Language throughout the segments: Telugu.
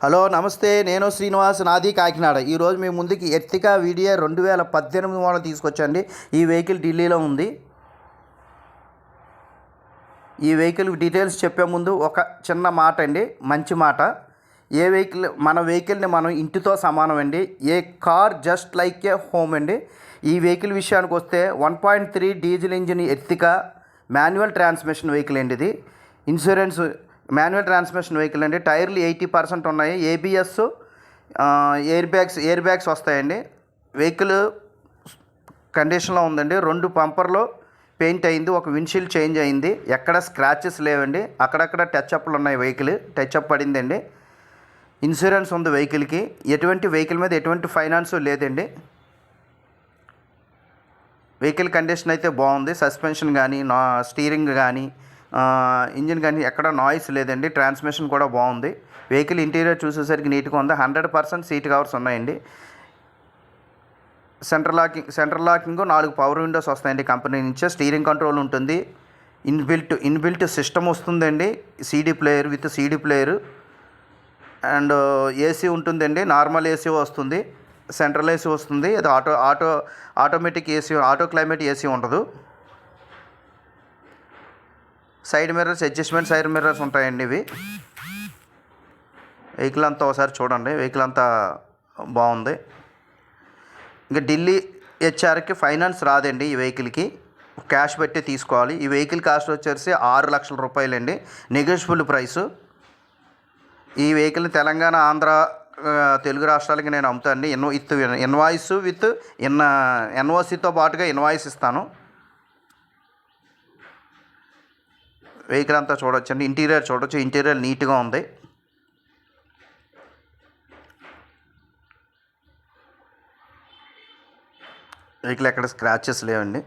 హలో నమస్తే, నేను శ్రీనివాస్, నాది కాకినాడ. ఈరోజు మీ ముందుకి ఎర్టిగా వీడియో 2018 మోడల్ తీసుకొచ్చండి. ఈ వెహికల్ ఢిల్లీలో ఉంది. ఈ వెహికల్ డీటెయిల్స్ చెప్పే ముందు ఒక చిన్న మాట అండి, మంచి మాట. మన వెహికల్ని మనం ఇంటితో సమానం అండి. A car just like a home అండి. ఈ వెహికల్ విషయానికి వస్తే 1.3 diesel engine Ertiga manual transmission vehicle అండి. ఇది ఇన్సూరెన్స్ మాన్యువల్ ట్రాన్స్మిషన్ వెహికల్ అండి. టైర్లు 80% ఉన్నాయి. ఏబిఎస్, ఎయిర్ బ్యాగ్స్ వస్తాయండి. వెహికల్ కండిషన్లో ఉందండి. 2 పంపర్లు పెయింట్ అయింది, ఒక విండ్షీల్డ్ చేంజ్ అయింది. ఎక్కడ స్క్రాచెస్ లేవండి. అక్కడక్కడ టచ్అప్లు ఉన్నాయి. వెహికల్ టచ్అప్ పడిందండి. ఇన్సూరెన్స్ ఉంది వెహికల్కి. వెహికల్ మీద ఎటువంటి ఫైనాన్స్ లేదండి. వెహికల్ కండిషన్ అయితే బాగుంది. సస్పెన్షన్ కానీ, స్టీరింగ్ కానీ, ఇంజిన్ కానీ ఎక్కడ నాయిస్ లేదండి. ట్రాన్స్మిషన్ కూడా బాగుంది. వెహికల్ ఇంటీరియర్ చూసేసరికి నీట్గా ఉంది. 100% సీట్ కవర్స్ ఉన్నాయండి. సెంట్రల్ లాకింగ్ 4 పవర్ విండోస్ వస్తాయండి కంపెనీ నుంచే. స్టీరింగ్ కంట్రోల్ ఉంటుంది. ఇన్బిల్ట్ సిస్టమ్ వస్తుందండి. సీడీ ప్లేయర్ అండ్ ఏసీ ఉంటుందండి. నార్మల్ ఏసీ వస్తుంది, సెంట్రల్ ఏసీ వస్తుంది. అది automatic AC, auto climate AC ఉండదు. Side mirrors, adjustment side mirrors ఉంటాయండి. ఇవి వెహికల్ అంతా ఒకసారి చూడండి. వెహికల్ అంతా బాగుంది. ఇంకా ఢిల్లీ హెచ్ఆర్కి ఫైనాన్స్ రాదండి. ఈ వెహికల్కి క్యాష్ పెట్టి తీసుకోవాలి. ఈ వెహికల్ కాస్ట్ వచ్చేసి 6 లక్షల రూపాయలండి. Negotiable price. ఈ వెహికల్ని తెలంగాణ, ఆంధ్ర, తెలుగు రాష్ట్రాలకి నేను అమ్ముతానండి. ఇన్వాయిస్ విత్ ఎన్ఓసితో పాటుగా ఇన్వాయిస్ ఇస్తాను. వెహికల్ అంతా చూడొచ్చండి. ఇంటీరియర్ చూడొచ్చు. ఇంటీరియర్ నీట్గా ఉంది. వెహికల్ ఎక్కడ స్క్రాచెస్ లేవండి.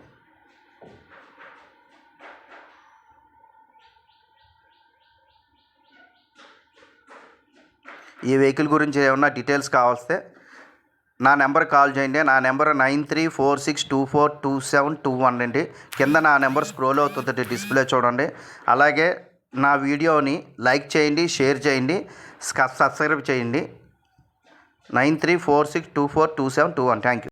ఈ వెహికల్ గురించి ఏమన్నా డీటెయిల్స్ కావాల్స్తే నా నెంబర్ కాల్ చేయండి. నా నెంబర్ 9346242721 అండి. కింద నా నెంబర్ స్క్రోల్ అవుతుంది, డిస్ప్లే చూడండి. అలాగే నా వీడియోని లైక్ చేయండి, షేర్ చేయండి, సబ్స్క్రైబ్ చేయండి. 9346242721. Thank you.